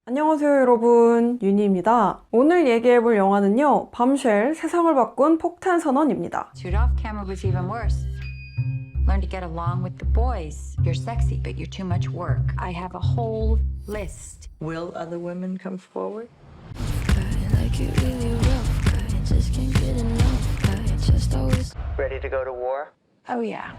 안녕하세요 여러분, 윤희입니다. 오늘 얘기해볼 영화는요, 밤쉘 세상을 바꾼 폭탄 선언입니다. Shoot off camera was even worse. Learn to get along with the boys. You're sexy, but you're too much work. I have a whole list. Will other women come forward? Like you really rough, I just can't get enough. I just always Ready to go to war? Oh, yeah.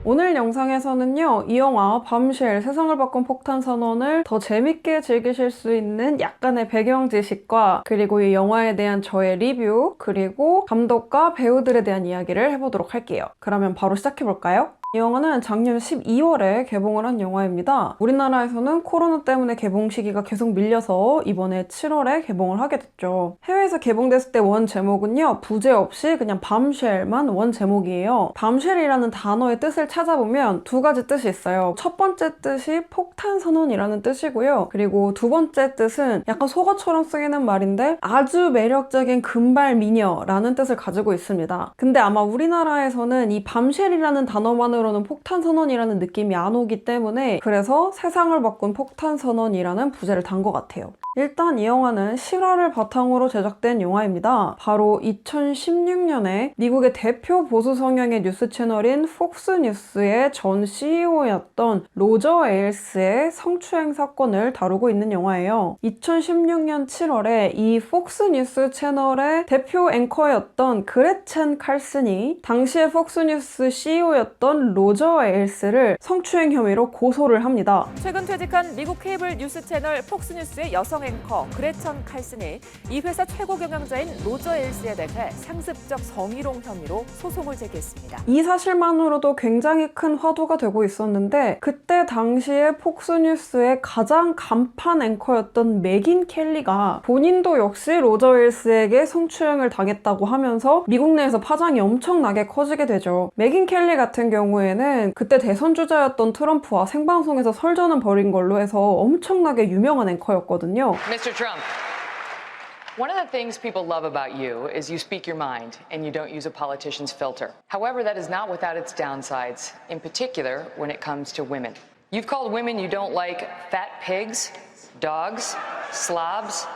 오늘 영상에서는요, 이 영화 밤쉘 세상을 바꾼 폭탄 선언을 더 재밌게 즐기실 수 있는 약간의 배경 지식과 그리고 이 영화에 대한 저의 리뷰, 그리고 감독과 배우들에 대한 이야기를 해보도록 할게요. 그러면 바로 시작해볼까요? 이 영화는 작년 12월에 개봉을 한 영화입니다. 우리나라에서는 코로나 때문에 개봉 시기가 계속 밀려서 이번에 7월에 개봉을 하게 됐죠. 해외에서 개봉됐을 때 원 제목은요, 부제 없이 그냥 밤쉘만 원 제목이에요. 밤쉘이라는 단어의 뜻을 찾아보면 두 가지 뜻이 있어요. 첫 번째 뜻이 폭탄 선언이라는 뜻이고요. 그리고 두 번째 뜻은 약간 속어처럼 쓰이는 말인데 아주 매력적인 금발 미녀라는 뜻을 가지고 있습니다. 근데 아마 우리나라에서는 이 밤쉘이라는 단어만으로는 폭탄 선언이라는 느낌이 안 오기 때문에 그래서 세상을 바꾼 폭탄 선언이라는 부제를 단 것 같아요. 일단 이 영화는 실화를 바탕으로 제작된 영화입니다. 바로 2016년에 미국의 대표 보수 성향의 뉴스 채널인 폭스뉴스의 전 CEO였던 로저 에일스의 성추행 사건을 다루고 있는 영화예요. 2016년 7월에 이 폭스뉴스 채널의 대표 앵커였던 그레첸 칼슨이 당시의 폭스뉴스 CEO였던 로저 에일스를 성추행 혐의로 고소를 합니다. 최근 퇴직한 미국 케이블 뉴스 채널 폭스뉴스의 여성 앵커 그레천 칼슨이 이 회사 최고 경영자인 로저 에일스에 대해 상습적 성희롱 혐의로 소송을 제기했습니다. 이 사실만으로도 굉장히 큰 화두가 되고 있었는데 그때 당시에 폭스뉴스의 가장 간판 앵커였던 맥인 켈리가 본인도 역시 로저 에일스에게 성추행을 당했다고 하면서 미국 내에서 파장이 엄청나게 커지게 되죠. 맥인 켈리 같은 경우에는 그때 대선 주자였던 트럼프와 생방송에서 설전을 벌인 걸로 해서 엄청나게 유명한 앵커였거든요. Mr. Trump, one of the things people love about you is you speak your mind and you don't use a politician's filter. However, that is not without its downsides, in particular when it comes to women. You've called women you don't like fat pigs, dogs, slobs,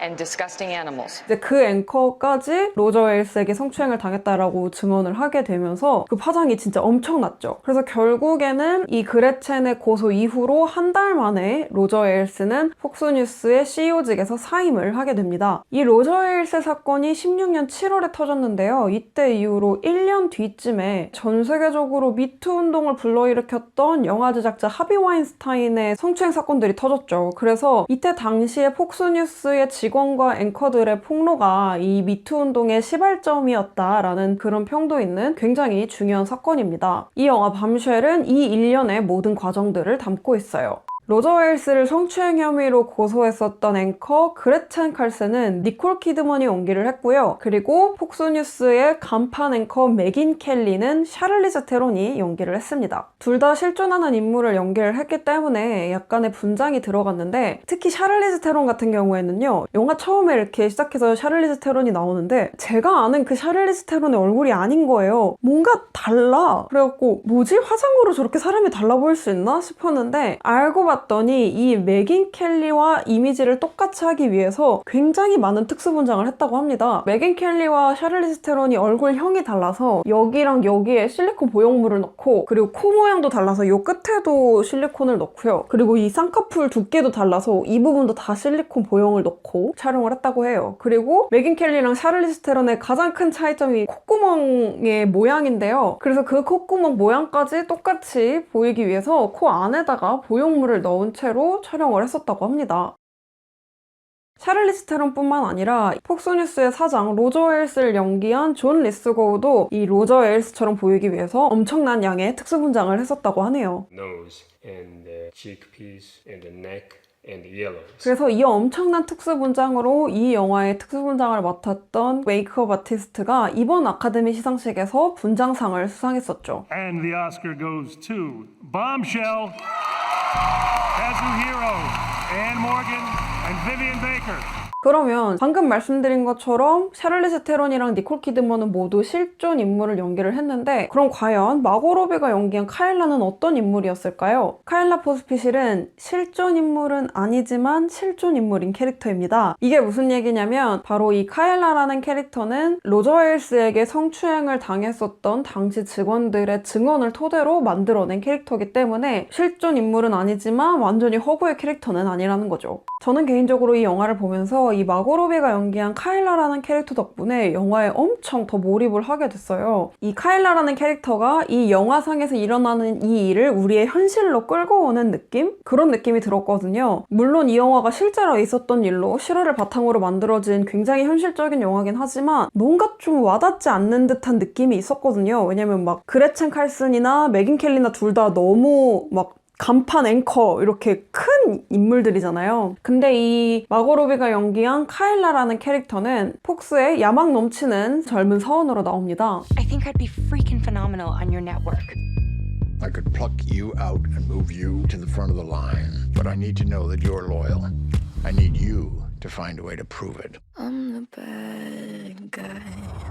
and disgusting animals. 이제 그 앵커까지 로저 에일스에게 성추행을 당했다라고 증언을 하게 되면서 그 파장이 진짜 엄청났죠. 그래서 결국에는 이 그레첸의 고소 이후로 한 달 만에 로저 에일스는 폭스뉴스의 CEO직에서 사임을 하게 됩니다. 이 로저 에일스 사건이 16년 7월에 터졌는데요. 이때 이후로 1년 뒤쯤에 전 세계적으로 미투 운동을 불러일으켰던 영화 제작자 하비 와인스타인의 성추행 사건들이 터졌죠. 그래서 이때 당시에 폭스뉴스의 직원과 앵커들의 폭로가 이 미투 운동의 시발점이었다라는 그런 평도 있는 굉장히 중요한 사건입니다. 이 영화 밤쉘은 이 일련의 모든 과정들을 담고 있어요. 로저 에일스를 성추행 혐의로 고소했었던 앵커 그레첸 칼슨은 니콜 키드먼이 연기를 했고요. 그리고 폭스뉴스의 간판 앵커 맥인 켈리는 샤를리즈 테론이 연기를 했습니다. 둘 다 실존하는 인물을 연기를 했기 때문에 약간의 분장이 들어갔는데 특히 샤를리즈 테론 같은 경우에는요. 영화 처음에 이렇게 시작해서 샤를리즈 테론이 나오는데 제가 아는 그 샤를리즈 테론의 얼굴이 아닌 거예요. 뭔가 달라. 그래갖고 뭐지? 화장으로 저렇게 사람이 달라 보일 수 있나? 싶었는데 알고 봤더니 이 맥인 켈리와 이미지를 똑같이 하기 위해서 굉장히 많은 특수 분장을 했다고 합니다. 맥인 켈리와 샤를리즈 테론이 얼굴형이 달라서 여기랑 여기에 실리콘 보형물을 넣고 그리고 코 모양도 달라서 이 끝에도 실리콘을 넣고요. 그리고 이 쌍꺼풀 두께도 달라서 이 부분도 다 실리콘 보형을 넣고 촬영을 했다고 해요. 그리고 맥인 켈리랑 샤를리즈 테론의 가장 큰 차이점이 콧구멍의 모양인데요. 그래서 그 콧구멍 모양까지 똑같이 보이기 위해서 코 안에다가 보형물을 넣은 채로 촬영을 했었다고 합니다. 샤를리즈 테론뿐만 아니라 폭스뉴스의 사장 로저 에일스를 연기한 존 리스고우도 이 로저 에일스처럼 보이기 위해서 엄청난 양의 특수 분장을 했었다고 하네요. Nose and the cheek piece and the neck and the yellows. 그래서 이 엄청난 특수 분장으로 이 영화의 특수 분장을 맡았던 메이크업 아티스트가 이번 아카데미 시상식에서 분장상을 수상했었죠. And the Oscar goes to Bombshell as a hero, Anne Morgan and Vivian Baker. 그러면 방금 말씀드린 것처럼 샤를리즈 테론이랑 니콜 키드먼은 모두 실존 인물을 연기를 했는데 그럼 과연 마고 로비가 연기한 카일라는 어떤 인물이었을까요? 카일라 포스피실은 실존 인물은 아니지만 실존 인물인 캐릭터입니다. 이게 무슨 얘기냐면 바로 이 카일라라는 캐릭터는 로저 에일스에게 성추행을 당했었던 당시 직원들의 증언을 토대로 만들어낸 캐릭터이기 때문에 실존 인물은 아니지만 완전히 허구의 캐릭터는 아니라는 거죠. 저는 개인적으로 이 영화를 보면서 이 마고 로비가 연기한 카일라라는 캐릭터 덕분에 영화에 엄청 더 몰입을 하게 됐어요. 이 카일라라는 캐릭터가 이 영화상에서 일어나는 이 일을 우리의 현실로 끌고 오는 느낌? 그런 느낌이 들었거든요. 물론 이 영화가 실제로 있었던 일로 실화를 바탕으로 만들어진 굉장히 현실적인 영화긴 하지만 뭔가 좀 와닿지 않는 듯한 느낌이 있었거든요. 왜냐면 막 그레첸 칼슨이나 메긴 켈리나 둘 다 너무 막 간판 앵커 이렇게 큰 인물들이잖아요. 근데 이 마고 로비가 연기한 카일라라는 캐릭터는 폭스의 야망 넘치는 젊은 사원으로 나옵니다. I think I'd be freaking phenomenal on your network. I could pluck you out and move you to the front of the line, but I need to know that you're loyal. I need you to find a way to prove it. I'm the bad guy.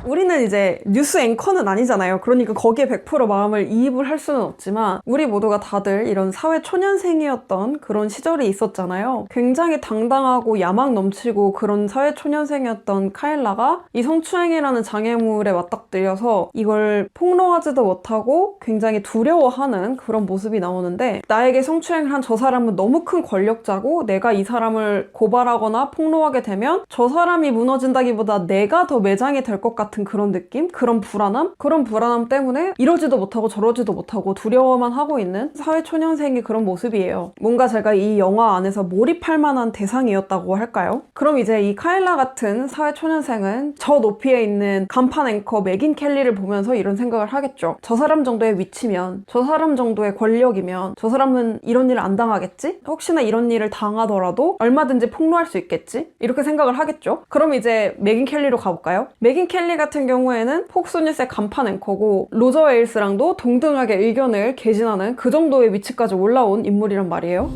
우리는 이제 뉴스 앵커는 아니잖아요. 그러니까 거기에 100% 마음을 이입을 할 수는 없지만 우리 모두가 다들 이런 사회 초년생이었던 그런 시절이 있었잖아요. 굉장히 당당하고 야망 넘치고 그런 사회 초년생이었던 카일라가 이 성추행이라는 장애물에 맞닥뜨려서 이걸 폭로하지도 못하고 굉장히 두려워하는 그런 모습이 나오는데 나에게 성추행을 한 저 사람은 너무 큰 권력자고 내가 이 사람을 고발하거나 폭로하게 되면 저 사람이 무너진다기보다 내가 더 매장이 될 것 같은 그런 느낌? 그런 불안함 때문에 이러지도 못하고 저러지도 못하고 두려워만 하고 있는 사회초년생의 그런 모습이에요. 뭔가 제가 이 영화 안에서 몰입할 만한 대상이었다고 할까요? 그럼 이제 이 카일라 같은 사회초년생은 저 높이에 있는 간판 앵커 메긴 켈리를 보면서 이런 생각을 하겠죠. 저 사람 정도의 위치면, 저 사람 정도의 권력이면 저 사람은 이런 일을 안 당하겠지? 혹시나 이런 일을 당하더라도 얼마든지 폭로할 수 있겠지? 이렇게 생각을 하겠죠. 그럼 이제 메긴 켈리로 가볼까요? 메긴 켈리 같은 경우에는 폭스뉴스의 간판 앵커고 로저 에일스랑도 동등하게 의견을 개진하는 그 정도의 위치까지 올라온 인물이란 말이에요.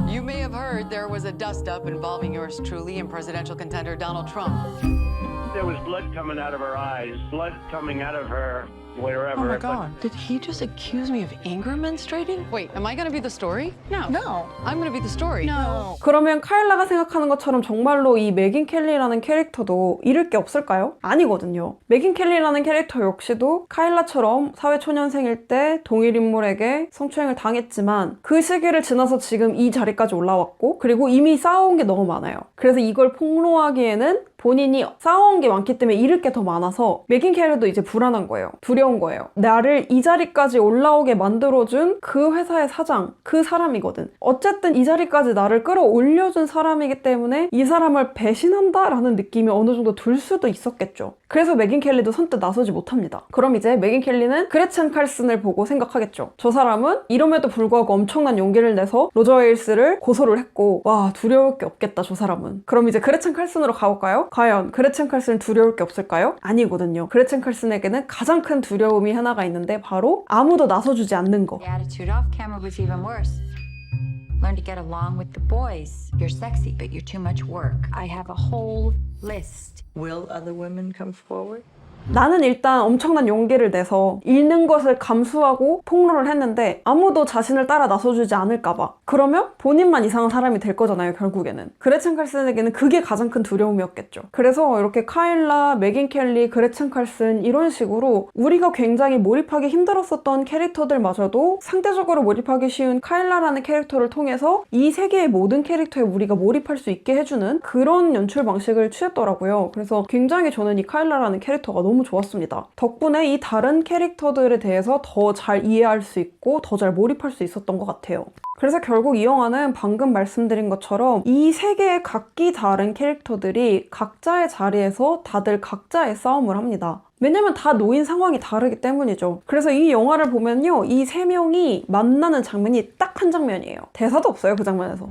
You may have heard there was a dust-up involving yours truly and presidential contender Donald Trump. There was blood coming out of her eyes, blood coming out of her wherever. Oh my God. Did he just accuse me of anger menstruating? Wait, am I going to be the story? No. No. I'm going to be the story. No. 그러면 카일라가 생각하는 것처럼 정말로 이 메긴 켈리라는 캐릭터도 잃을 게 없을까요? 아니거든요. 메긴 켈리라는 캐릭터 역시도 카일라처럼 사회초년생일 때 동일 인물에게 성추행을 당했지만 그 시기를 지나서 지금 이 자리까지 올라왔고 그리고 이미 쌓아온 게 너무 많아요. 그래서 이걸 폭로하기에는 본인이 쌓아온 게 많기 때문에 잃을 게 더 많아서 메긴 켈리도 이제 불안한 거예요. 두려운 거예요. 나를 이 자리까지 올라오게 만들어준 그 회사의 사장, 그 사람이거든. 어쨌든 이 자리까지 나를 끌어올려준 사람이기 때문에 이 사람을 배신한다라는 느낌이 어느 정도 들 수도 있었겠죠. 그래서 메긴 켈리도 선뜻 나서지 못합니다. 그럼 이제 메긴 켈리는 그레첸 칼슨을 보고 생각하겠죠. 저 사람은 이름에도 불구하고 엄청난 용기를 내서 로저 에일스를 고소를 했고 와 두려울 게 없겠다 저 사람은. 그럼 이제 그레첸 칼슨으로 가볼까요? 과연 그레첸 칼슨은 두려울 게 없을까요? 아니거든요. 그레첸 칼슨에게는 가장 큰 두려움이 하나가 있는데 바로 아무도 나서주지 않는 거. The attitude off camera was even worse. Learn to get along with the boys. You're sexy, but you're too much work. I have a whole list. Will other women come forward? 나는 일단 엄청난 용기를 내서 잃는 것을 감수하고 폭로를 했는데 아무도 자신을 따라 나서주지 않을까봐. 그러면 본인만 이상한 사람이 될 거잖아요, 결국에는. 그레첸 칼슨에게는 그게 가장 큰 두려움이었겠죠. 그래서 이렇게 카일라, 메긴 켈리, 그레첸 칼슨 이런 식으로 우리가 굉장히 몰입하기 힘들었었던 캐릭터들마저도 상대적으로 몰입하기 쉬운 카일라라는 캐릭터를 통해서 이 세계의 모든 캐릭터에 우리가 몰입할 수 있게 해주는 그런 연출 방식을 취했더라고요. 그래서 굉장히 저는 이 카일라라는 캐릭터가 너무 좋았습니다. 덕분에 이 다른 캐릭터들에 대해서 더 잘 이해할 수 있고 더 잘 몰입할 수 있었던 것 같아요. 그래서 결국 이 영화는 방금 말씀드린 것처럼 이 세 개의 각기 다른 캐릭터들이 각자의 자리에서 다들 각자의 싸움을 합니다. 왜냐면 다 놓인 상황이 다르기 때문이죠. 그래서 이 영화를 보면요, 이 세 명이 만나는 장면이 딱 한 장면이에요. 대사도 없어요, 그 장면에서.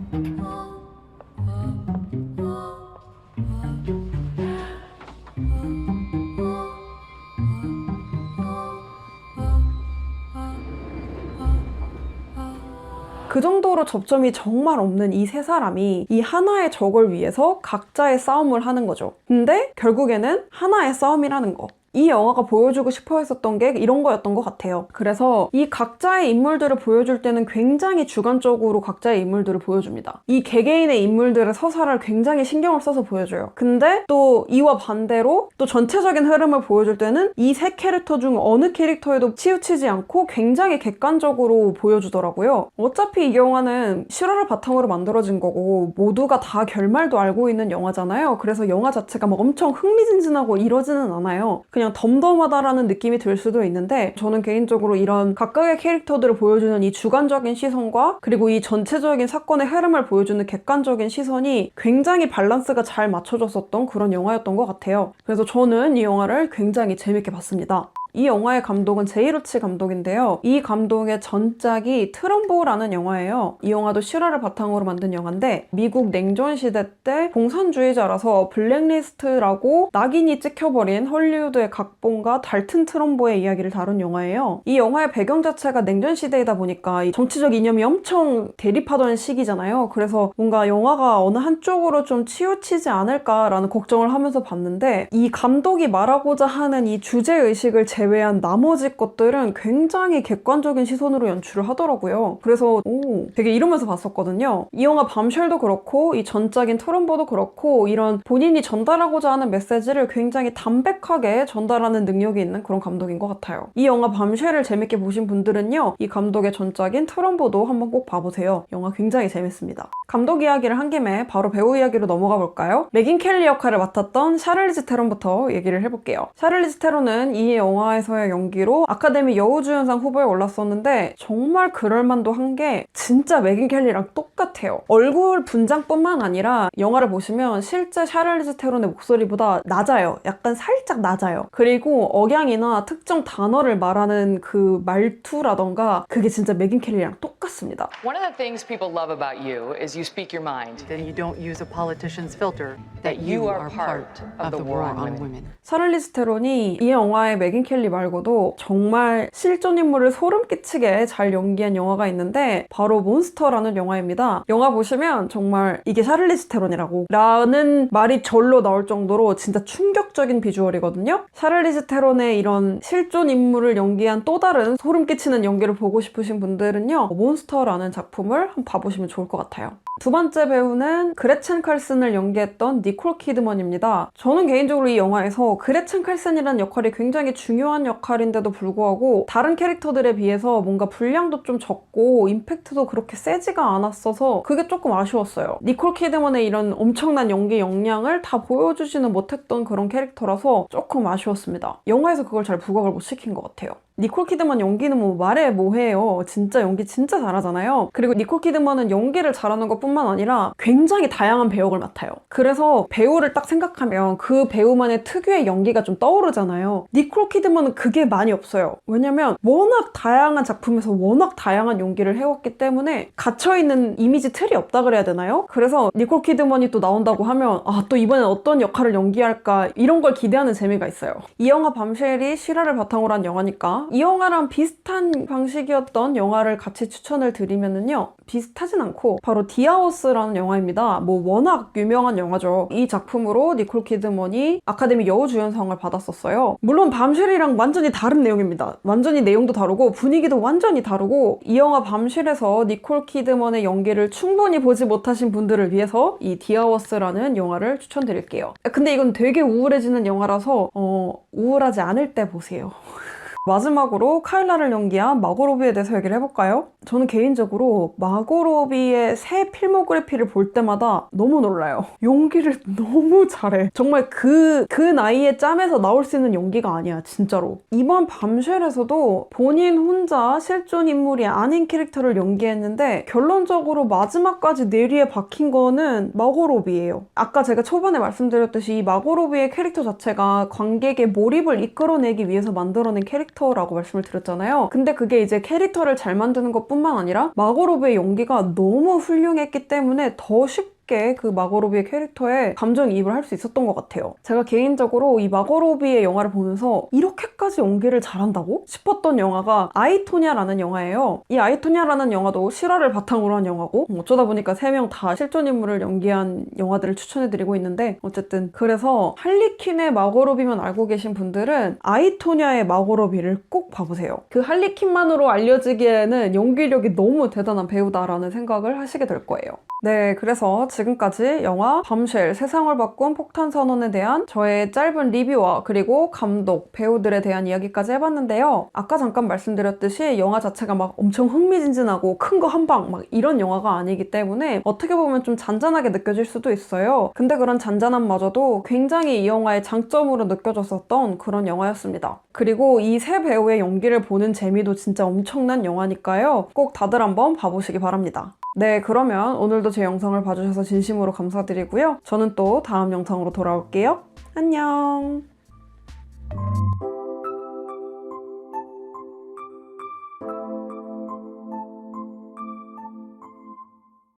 그 정도로 접점이 정말 없는 이 세 사람이 이 하나의 적을 위해서 각자의 싸움을 하는 거죠. 근데 결국에는 하나의 싸움이라는 거. 이 영화가 보여주고 싶어 했었던 게 이런 거였던 것 같아요. 그래서 이 각자의 인물들을 보여줄 때는 굉장히 주관적으로 각자의 인물들을 보여줍니다. 이 개개인의 인물들의 서사를 굉장히 신경을 써서 보여줘요. 근데 또 이와 반대로 또 전체적인 흐름을 보여줄 때는 이 세 캐릭터 중 어느 캐릭터에도 치우치지 않고 굉장히 객관적으로 보여주더라고요. 어차피 이 영화는 실화를 바탕으로 만들어진 거고 모두가 다 결말도 알고 있는 영화잖아요. 그래서 영화 자체가 막 엄청 흥미진진하고 이러지는 않아요. 그냥 덤덤하다라는 느낌이 들 수도 있는데 저는 개인적으로 이런 각각의 캐릭터들을 보여주는 이 주관적인 시선과 그리고 이 전체적인 사건의 흐름을 보여주는 객관적인 시선이 굉장히 밸런스가 잘 맞춰졌었던 그런 영화였던 것 같아요. 그래서 저는 이 영화를 굉장히 재밌게 봤습니다. 이 영화의 감독은 제이 로치 감독인데요. 이 감독의 전작이 트럼보라는 영화예요. 이 영화도 실화를 바탕으로 만든 영화인데 미국 냉전 시대 때 공산주의자라서 블랙리스트라고 낙인이 찍혀버린 헐리우드의 각본가 달튼 트럼보의 이야기를 다룬 영화예요. 이 영화의 배경 자체가 냉전 시대이다 보니까 이 정치적 이념이 엄청 대립하던 시기잖아요. 그래서 뭔가 영화가 어느 한쪽으로 좀 치우치지 않을까라는 걱정을 하면서 봤는데 이 감독이 말하고자 하는 이 주제의식을 제외한 나머지 것들은 굉장히 객관적인 시선으로 연출을 하더라고요. 그래서 되게 이러면서 봤었거든요. 이 영화 밤쉘도 그렇고 이 전작인 트럼보도 그렇고 이런 본인이 전달하고자 하는 메시지를 굉장히 담백하게 전달하는 능력이 있는 그런 감독인 것 같아요. 이 영화 밤쉘을 재밌게 보신 분들은요. 이 감독의 전작인 트럼보도 한번 꼭 봐보세요. 영화 굉장히 재밌습니다. 감독 이야기를 한 김에 바로 배우 이야기로 넘어가 볼까요? 메긴 켈리 역할을 맡았던 샤를리즈 테론부터 얘기를 해볼게요. 샤를리즈 테론은 이 영화에서의 연기로 아카데미 여우주연상 후보에 올랐었는데 정말 그럴만도 한 게 진짜 메긴 켈리랑 똑같아요. 얼굴 분장뿐만 아니라 영화를 보시면 실제 샤를리즈 테론의 목소리보다 낮아요. 약간 살짝 낮아요. 그리고 억양이나 특정 단어를 말하는 그 말투라던가 그게 진짜 메긴 켈리랑 똑같습니다. One of the things people love about you is you speak your mind. Then you don't use a politician's filter. That you are part of the war on women. 샤를리즈 테론이 이 영화의 메긴 켈리 말고도 정말 실존 인물을 소름 끼치게 잘 연기한 영화가 있는데 바로 몬스터라는 영화입니다. 영화 보시면 정말 이게 샤를리즈 테론이라고 라는 말이 절로 나올 정도로 진짜 충격적인 비주얼이거든요. 샤를리즈 테론의 이런 실존 인물을 연기한 또 다른 소름 끼치는 연기를 보고 싶으신 분들은요. 몬스터라는 작품을 한번 봐보시면 좋을 것 같아요. 두 번째 배우는 그레첸 칼슨을 연기했던 니콜 키드먼입니다. 저는 개인적으로 이 영화에서 그레첸 칼슨이라는 역할이 굉장히 중요한 역할인데도 불구하고 다른 캐릭터들에 비해서 뭔가 분량도 좀 적고 임팩트도 그렇게 세지가 않았어서 그게 조금 아쉬웠어요. 니콜 키드먼의 이런 엄청난 연기 역량을 다 보여주지는 못했던 그런 캐릭터라서 조금 아쉬웠습니다. 영화에서 그걸 잘 부각을 못 시킨 것 같아요. 니콜 키드먼 연기는 뭐 말해 뭐해요. 진짜 연기 진짜 잘하잖아요. 그리고 니콜 키드먼은 연기를 잘하는 것뿐만 아니라 굉장히 다양한 배역을 맡아요. 그래서 배우를 딱 생각하면 그 배우만의 특유의 연기가 좀 떠오르잖아요. 니콜 키드먼은 그게 많이 없어요. 왜냐면 워낙 다양한 작품에서 워낙 다양한 연기를 해왔기 때문에 갇혀있는 이미지 틀이 없다 그래야 되나요? 그래서 니콜 키드먼이 또 나온다고 하면 또 이번엔 어떤 역할을 연기할까 이런 걸 기대하는 재미가 있어요. 이 영화 밤쉘이 실화를 바탕으로 한 영화니까 이 영화랑 비슷한 방식이었던 영화를 같이 추천을 드리면은요. 비슷하진 않고 바로 디아워스라는 영화입니다. 뭐 워낙 유명한 영화죠. 이 작품으로 니콜 키드먼이 아카데미 여우주연상을 받았었어요. 물론 밤쉘이랑 완전히 다른 내용입니다. 완전히 내용도 다르고 분위기도 완전히 다르고 이 영화 밤쉘에서 니콜 키드먼의 연기를 충분히 보지 못하신 분들을 위해서 이 디아워스라는 영화를 추천드릴게요. 근데 이건 되게 우울해지는 영화라서 우울하지 않을 때 보세요. 마지막으로 카일라를 연기한 마고 로비에 대해서 얘기를 해볼까요? 저는 개인적으로 마고 로비의 새 필모그래피를 볼 때마다 너무 놀라요. 연기를 너무 잘해. 정말 그 나이에 짬에서 나올 수 있는 연기가 아니야, 진짜로. 이번 밤쉘에서도 본인 혼자 실존 인물이 아닌 캐릭터를 연기했는데 결론적으로 마지막까지 뇌리에 박힌 거는 마고 로비예요. 아까 제가 초반에 말씀드렸듯이 이 마고 로비의 캐릭터 자체가 관객의 몰입을 이끌어내기 위해서 만들어낸 캐릭터라고 말씀을 드렸잖아요. 근데 그게 이제 캐릭터를 잘 만드는 것뿐만 아니라 마고 로비의 연기가 너무 훌륭했기 때문에 더 쉽게 쉽게 그 마고 로비의 캐릭터에 감정이입을 할 수 있었던 것 같아요. 제가 개인적으로 이 마고 로비의 영화를 보면서 이렇게까지 연기를 잘한다고? 싶었던 영화가 아이토냐라는 영화예요. 이 아이토냐라는 영화도 실화를 바탕으로 한 영화고 어쩌다 보니까 3명 다 실존 인물을 연기한 영화들을 추천해드리고 있는데 어쨌든 그래서 할리퀸의 마고 로비만 알고 계신 분들은 아이토냐의 마고 로비를 꼭 봐보세요. 그 할리퀸만으로 알려지기에는 연기력이 너무 대단한 배우다라는 생각을 하시게 될 거예요. 네, 그래서 지금까지 영화 밤쉘 세상을 바꾼 폭탄 선언에 대한 저의 짧은 리뷰와 그리고 감독, 배우들에 대한 이야기까지 해봤는데요. 아까 잠깐 말씀드렸듯이 영화 자체가 막 엄청 흥미진진하고 큰 거 한 방 막 이런 영화가 아니기 때문에 어떻게 보면 좀 잔잔하게 느껴질 수도 있어요. 근데 그런 잔잔함마저도 굉장히 이 영화의 장점으로 느껴졌었던 그런 영화였습니다. 그리고 이 세 배우의 연기를 보는 재미도 진짜 엄청난 영화니까요. 꼭 다들 한번 봐보시기 바랍니다. 네, 그러면 오늘도 제 영상을 봐주셔서 진심으로 감사드리고요. 저는 또 다음 영상으로 돌아올게요. 안녕!